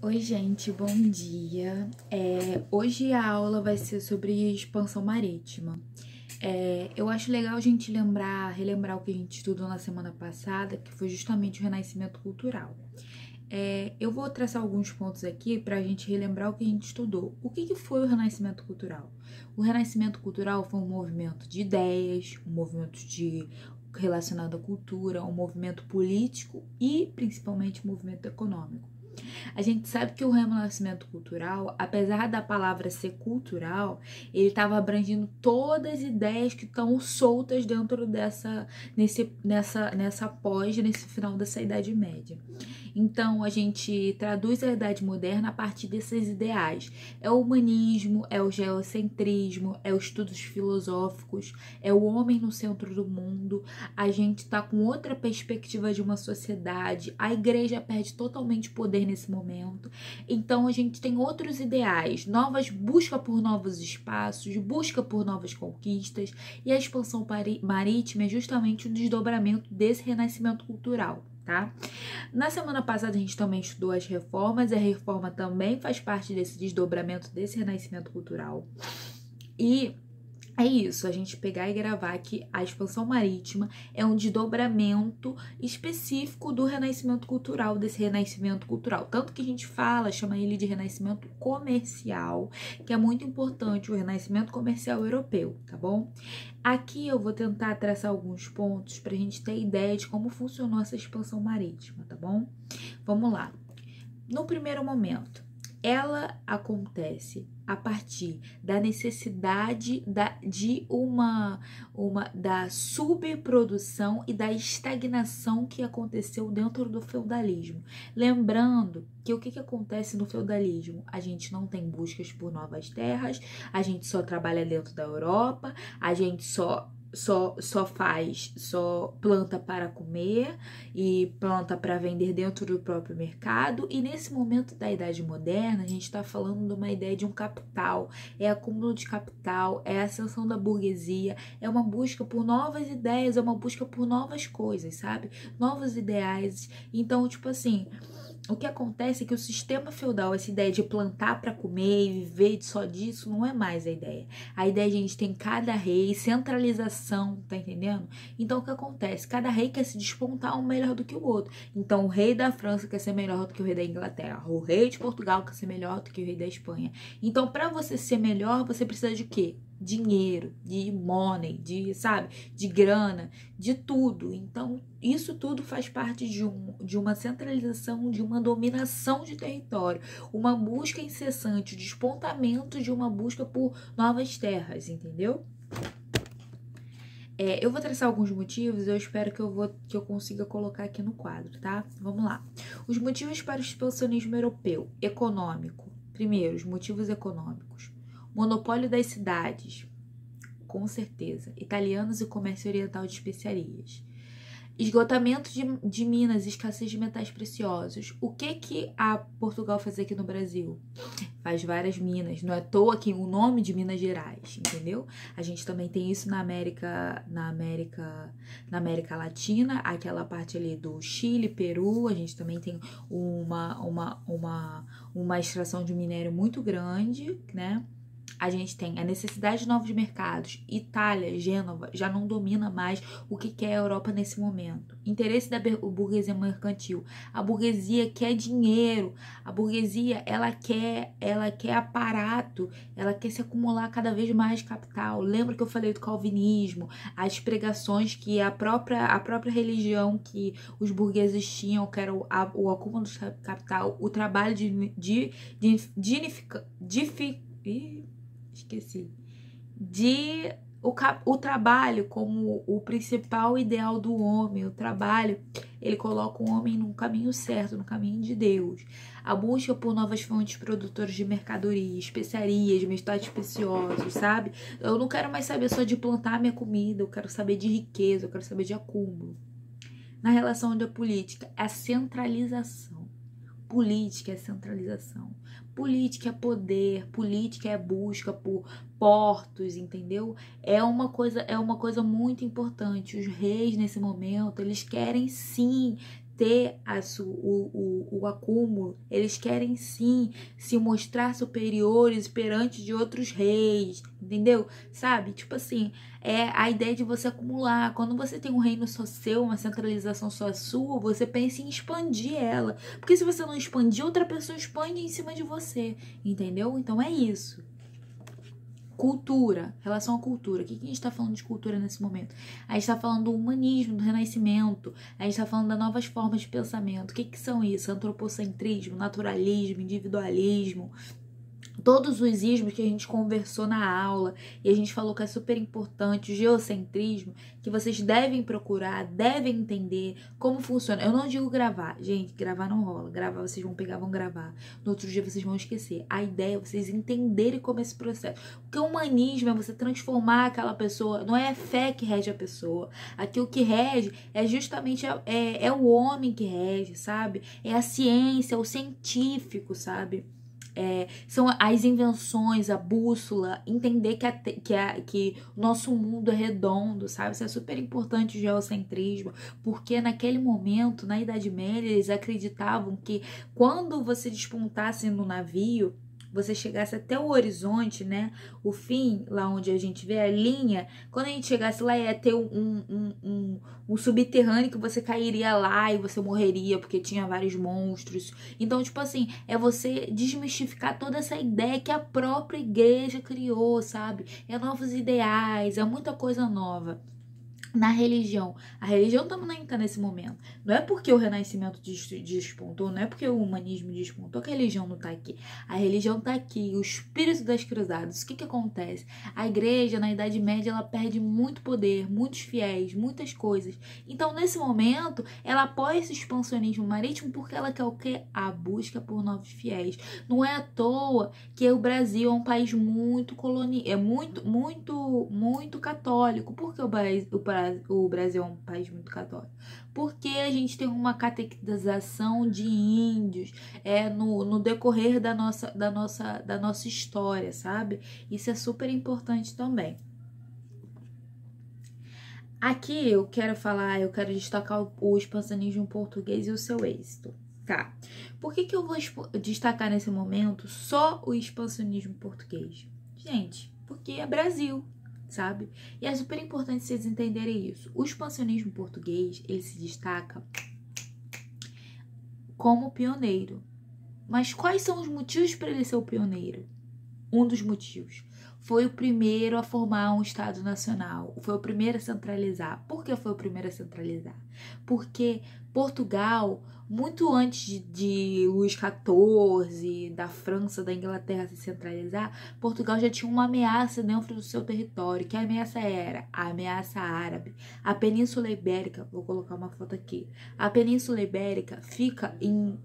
Oi, gente, bom dia. Hoje a aula vai ser sobre expansão marítima. Eu acho legal a gente relembrar o que a gente estudou na semana passada, que foi justamente o Renascimento Cultural. Eu vou traçar alguns pontos aqui para a gente relembrar o que a gente estudou. O que foi o Renascimento Cultural? O Renascimento Cultural foi um movimento de ideias, um movimento relacionado à cultura, um movimento político e principalmente um movimento econômico. A gente sabe que o renascimento cultural, apesar da palavra ser cultural, ele estava abrangindo todas as ideias que estão soltas dentro nesse final dessa Idade Média. Então, a gente traduz a Idade Moderna a partir desses ideais. É o humanismo, é o geocentrismo, é os estudos filosóficos, é o homem no centro do mundo. A gente está com outra perspectiva de uma sociedade. A igreja perde totalmente poder nesse momento. Então, a gente tem outros ideais, busca por novos espaços, busca por novas conquistas. E a expansão marítima é justamente o desdobramento desse renascimento cultural. Tá? Na semana passada a gente também estudou as reformas, e a reforma também faz parte desse desdobramento desse renascimento cultural. E é isso, a gente pegar e gravar que a expansão marítima é um desdobramento específico do renascimento cultural, desse renascimento cultural. Tanto que a gente chama ele de renascimento comercial, que é muito importante, o renascimento comercial europeu, tá bom? Aqui eu vou tentar traçar alguns pontos para a gente ter ideia de como funcionou essa expansão marítima, tá bom? Vamos lá. No primeiro momento, ela acontece a partir da necessidade da subprodução e da estagnação que aconteceu dentro do feudalismo. Lembrando que o que acontece no feudalismo? A gente não tem buscas por novas terras, a gente só trabalha dentro da Europa, a gente só planta para comer e planta para vender dentro do próprio mercado. E nesse momento da Idade Moderna, a gente está falando de uma ideia de um capital, é acúmulo de capital, é a ascensão da burguesia, é uma busca por novas ideias, é uma busca por novas coisas, sabe? Novos ideais. Então, tipo assim, o que acontece é que o sistema feudal, essa ideia de plantar para comer e viver só disso, não é mais a ideia. A ideia é a gente tem cada rei, centralização, tá entendendo? Então, o que acontece? Cada rei quer se despontar um melhor do que o outro. Então, o rei da França quer ser melhor do que o rei da Inglaterra. O rei de Portugal quer ser melhor do que o rei da Espanha. Então, para você ser melhor, você precisa de quê? Dinheiro, de money, de grana, de tudo. Então, isso tudo faz parte de uma centralização, de uma dominação de território, uma busca incessante, o despontamento de uma busca por novas terras, entendeu? Eu vou traçar alguns motivos, eu espero que eu consiga colocar aqui no quadro, tá? Vamos lá. Os motivos para o expansionismo europeu, econômico. Primeiro, os motivos econômicos. Monopólio das cidades, com certeza. Italianos e comércio oriental de especiarias. Esgotamento de minas, escassez de metais preciosos. O que a Portugal faz aqui no Brasil? Faz várias minas. Não é à toa que o nome de Minas Gerais, entendeu? A gente também tem isso na América Latina, aquela parte ali do Chile, Peru. A gente também tem uma extração de minério muito grande, né? A gente tem a necessidade de novos mercados. Itália, Gênova, já não domina mais o que é a Europa nesse momento. Interesse da burguesia mercantil. A burguesia quer dinheiro. A burguesia, ela quer aparato. Ela quer se acumular cada vez mais capital. Lembra que eu falei do calvinismo? As pregações que a própria religião que os burgueses tinham, que era o acúmulo de capital, o trabalho o trabalho como o principal ideal do homem. O trabalho, ele coloca o homem no caminho certo, no caminho de Deus. A busca por novas fontes produtoras de mercadoria, especiarias, metais preciosos, sabe? Eu não quero mais saber só de plantar minha comida, eu quero saber de riqueza, eu quero saber de acúmulo. Na relação da política, a centralização. Política é centralização. Política é poder, política é busca por portos, entendeu? É uma coisa muito importante. Os reis, nesse momento, eles querem sim ter o acúmulo, eles querem sim se mostrar superiores perante de outros reis, entendeu? Sabe? Tipo assim, é a ideia de você acumular. Quando você tem um reino só seu, uma centralização só sua, você pensa em expandir ela. Porque se você não expandir, outra pessoa expande em cima de você, entendeu? Então é isso. Cultura, relação à cultura. O que a gente está falando de cultura nesse momento? A gente está falando do humanismo, do renascimento, a gente está falando das novas formas de pensamento. O que são isso? Antropocentrismo, naturalismo, individualismo, todos os ismos que a gente conversou na aula e a gente falou que é super importante, o geocentrismo, que vocês devem procurar, devem entender como funciona. Eu não digo gravar, gente, gravar não rola. Gravar vocês vão pegar, vão gravar. No outro dia vocês vão esquecer. A ideia é vocês entenderem como é esse processo. Porque o humanismo é você transformar aquela pessoa, não é a fé que rege a pessoa. Aqui o que rege é justamente é o homem que rege, sabe? É a ciência, é o científico, sabe? São as invenções, a bússola, entender que o nosso mundo é redondo, sabe? Isso é super importante, o geocentrismo, porque naquele momento, na Idade Média, eles acreditavam que quando você despontasse no navio, você chegasse até o horizonte, né? O fim, lá onde a gente vê a linha, quando a gente chegasse lá, ia ter um subterrâneo que você cairia lá e você morreria porque tinha vários monstros. Então, tipo assim, é você desmistificar toda essa ideia que a própria igreja criou, sabe? É novos ideais, é muita coisa nova. Na religião, a religião também está nesse momento. Não é porque o renascimento despontou, não é porque o humanismo despontou que a religião não está aqui. A religião está aqui, o espírito das cruzadas. O que acontece? A igreja, na Idade Média, ela perde muito poder, muitos fiéis, muitas coisas. Então, nesse momento, ela apoia esse expansionismo marítimo porque ela quer o quê? A busca por novos fiéis. Não é à toa que o Brasil é um país muito muito católico. Por que o Brasil é um país muito católico? Porque a gente tem uma catequização de índios no decorrer da nossa história, sabe? Isso é super importante também. Aqui eu quero destacar o expansionismo português e o seu êxito. Tá. Por que eu vou destacar nesse momento só o expansionismo português? Gente, porque é Brasil, sabe? E é super importante vocês entenderem isso. O expansionismo português, ele se destaca como pioneiro. Mas quais são os motivos para ele ser o pioneiro? Um dos motivos. Foi o primeiro a formar um Estado Nacional. Foi o primeiro a centralizar. Por que foi o primeiro a centralizar? Porque Portugal, muito antes de Luís XIV, da França, da Inglaterra se centralizar, Portugal já tinha uma ameaça dentro do seu território. Que ameaça era? A ameaça árabe. A Península Ibérica, vou colocar uma foto aqui. A Península Ibérica fica em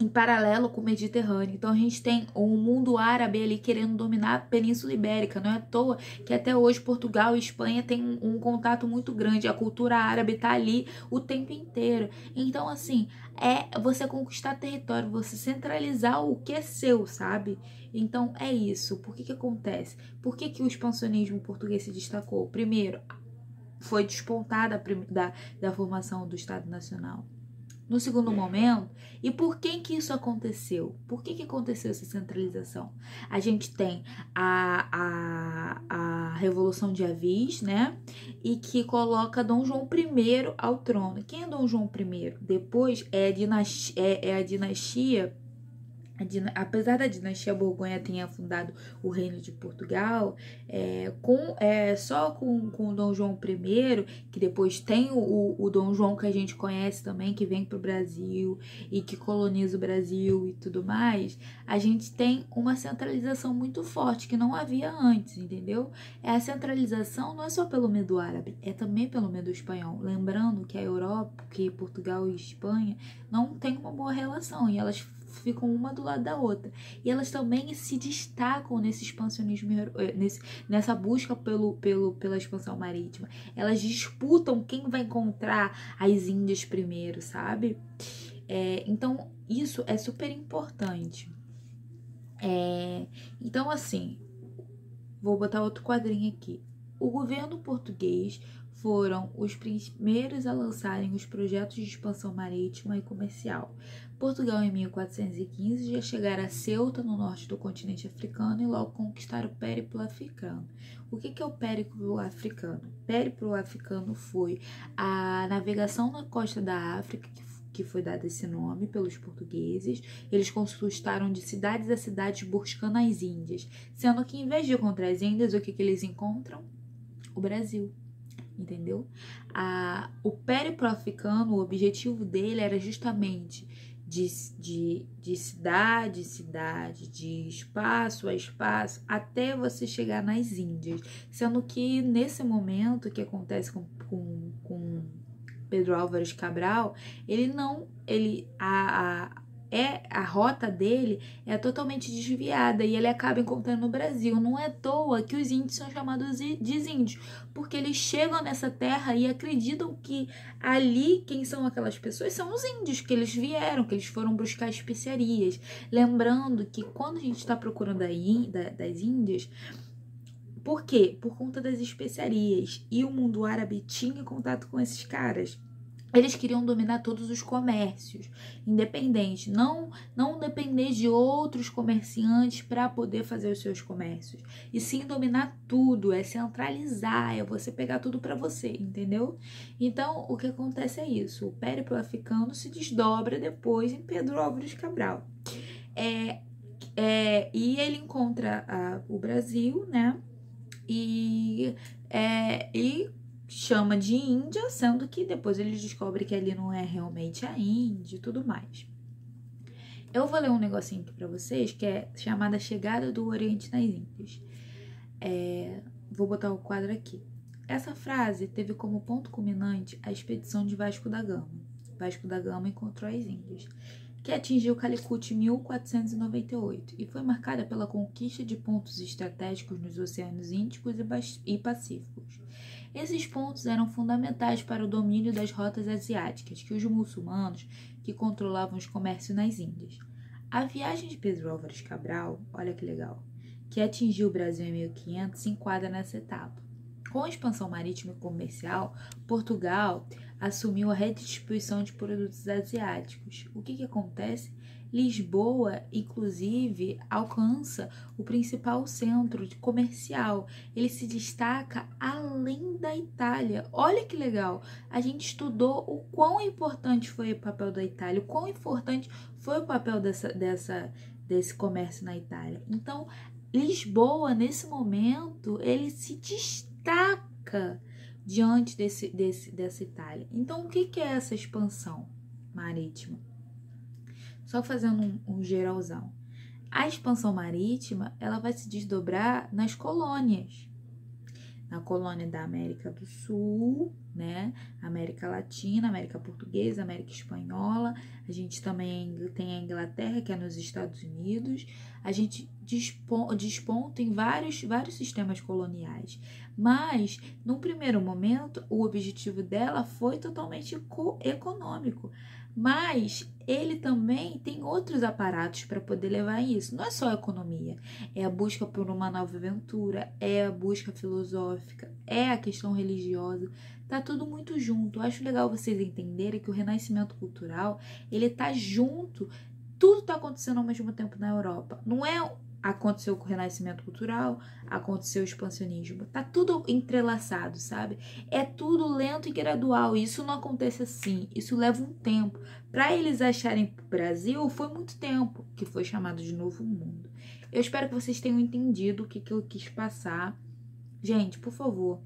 paralelo com o Mediterrâneo. Então a gente tem o mundo árabe ali querendo dominar a Península Ibérica. Não é à toa que até hoje Portugal e Espanha têm um contato muito grande. A cultura árabe tá ali o tempo inteiro. Então, assim, é você conquistar território, você centralizar o que é seu, sabe? Então é isso. Por que acontece? Por que o expansionismo português se destacou? Primeiro, foi despontada da formação do Estado Nacional. No segundo momento, e por que isso aconteceu? Por que aconteceu essa centralização? A gente tem a Revolução de Avis, né? E que coloca Dom João I ao trono. Quem é Dom João I? Depois é a dinastia. Apesar da dinastia Borgonha tenha fundado o reino de Portugal, só com Dom João I, que depois tem o Dom João que a gente conhece também, que vem para o Brasil e que coloniza o Brasil e tudo mais, a gente tem uma centralização muito forte que não havia antes, entendeu? A centralização não é só pelo medo árabe, é também pelo medo espanhol. Lembrando que a Europa, que Portugal e Espanha não tem uma boa relação e elas ficam uma do lado da outra. E elas também se destacam nesse expansionismo, nessa busca pela expansão marítima. Elas disputam quem vai encontrar as Índias primeiro, sabe? Então, isso é super importante. Então, assim, vou botar outro quadrinho aqui. O governo português foram os primeiros a lançarem os projetos de expansão marítima e comercial. Portugal, em 1415, já chegara a Ceuta, no norte do continente africano, e logo conquistaram o périplo africano. O que é o périplo africano? O périplo africano foi a navegação na costa da África, que foi dado esse nome pelos portugueses. Eles conquistaram de cidades a cidades buscando as Índias, sendo que, em vez de encontrar as Índias, o que eles encontram? O Brasil. Entendeu? O périplo africano, o objetivo dele era justamente de cidade em cidade, de espaço a espaço, até você chegar nas Índias. Sendo que nesse momento que acontece com Pedro Álvares Cabral, a rota dele é totalmente desviada e ele acaba encontrando no Brasil. Não é à toa que os índios são chamados de índios, porque eles chegam nessa terra e acreditam que ali quem são aquelas pessoas são os índios, que eles vieram, que eles foram buscar especiarias. Lembrando que quando a gente está procurando das Índias, por quê? Por conta das especiarias. E o mundo árabe tinha contato com esses caras. Eles queriam dominar todos os comércios, independente, não depender de outros comerciantes para poder fazer os seus comércios, e sim dominar tudo, é centralizar, é você pegar tudo para você, entendeu? Então, o que acontece é isso, o périplo africano se desdobra depois em Pedro Álvares Cabral. E ele encontra o Brasil, né? E chama de Índia, sendo que depois eles descobrem que ali não é realmente a Índia e tudo mais. Eu vou ler um negocinho aqui pra vocês, que é chamada Chegada do Oriente nas Índias. Vou botar o quadro aqui. Essa frase teve como ponto culminante a expedição de Vasco da Gama. Vasco da Gama encontrou as Índias, que atingiu Calicut em 1498 e foi marcada pela conquista de pontos estratégicos nos oceanos Índico e Pacíficos. Esses pontos eram fundamentais para o domínio das rotas asiáticas que os muçulmanos que controlavam os comércios nas Índias. A viagem de Pedro Álvares Cabral, olha que legal, que atingiu o Brasil em 1500, se enquadra nessa etapa. Com a expansão marítima e comercial, Portugal assumiu a redistribuição de produtos asiáticos. O que acontece? Lisboa, inclusive, alcança o principal centro comercial. Ele se destaca além da Itália. Olha que legal! A gente estudou o quão importante foi o papel da Itália, o quão importante foi o papel desse comércio na Itália. Então, Lisboa, nesse momento, ele se destaca diante dessa Itália. Então, o que é essa expansão marítima? Só fazendo um geralzão. A expansão marítima, ela vai se desdobrar nas colônias. Na colônia da América do Sul, né? América Latina, América Portuguesa, América Espanhola. A gente também tem a Inglaterra, que é nos Estados Unidos. A gente desponta em vários sistemas coloniais. Mas, num primeiro momento, o objetivo dela foi totalmente econômico. Mas ele também tem outros aparatos para poder levar isso. Não é só a economia, é a busca por uma nova aventura, é a busca filosófica, é a questão religiosa. Tá tudo muito junto. Eu acho legal vocês entenderem que o renascimento cultural, ele tá junto. Tudo tá acontecendo ao mesmo tempo na Europa. Não é aconteceu com o renascimento cultural, aconteceu o expansionismo. Tá tudo entrelaçado, sabe? É tudo lento e gradual. E isso não acontece assim. Isso leva um tempo. Para eles acharem o Brasil, foi muito tempo que foi chamado de Novo Mundo. Eu espero que vocês tenham entendido o que eu quis passar. Gente, por favor,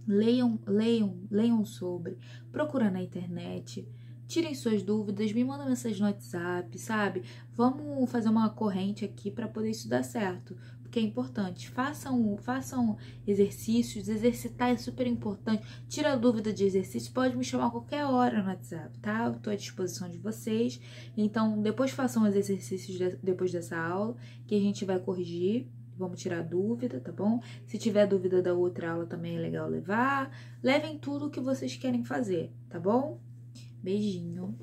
leiam sobre. Procura na internet. Tirem suas dúvidas, me mandem mensagem no WhatsApp, sabe? Vamos fazer uma corrente aqui para poder isso dar certo, porque é importante. Façam exercícios, exercitar é super importante. Tira a dúvida de exercício, pode me chamar a qualquer hora no WhatsApp, tá? Eu tô à disposição de vocês. Então, depois façam os exercícios depois dessa aula, que a gente vai corrigir. Vamos tirar dúvida, tá bom? Se tiver dúvida da outra aula também é legal levar. Levem tudo o que vocês querem fazer, tá bom? Beijinho.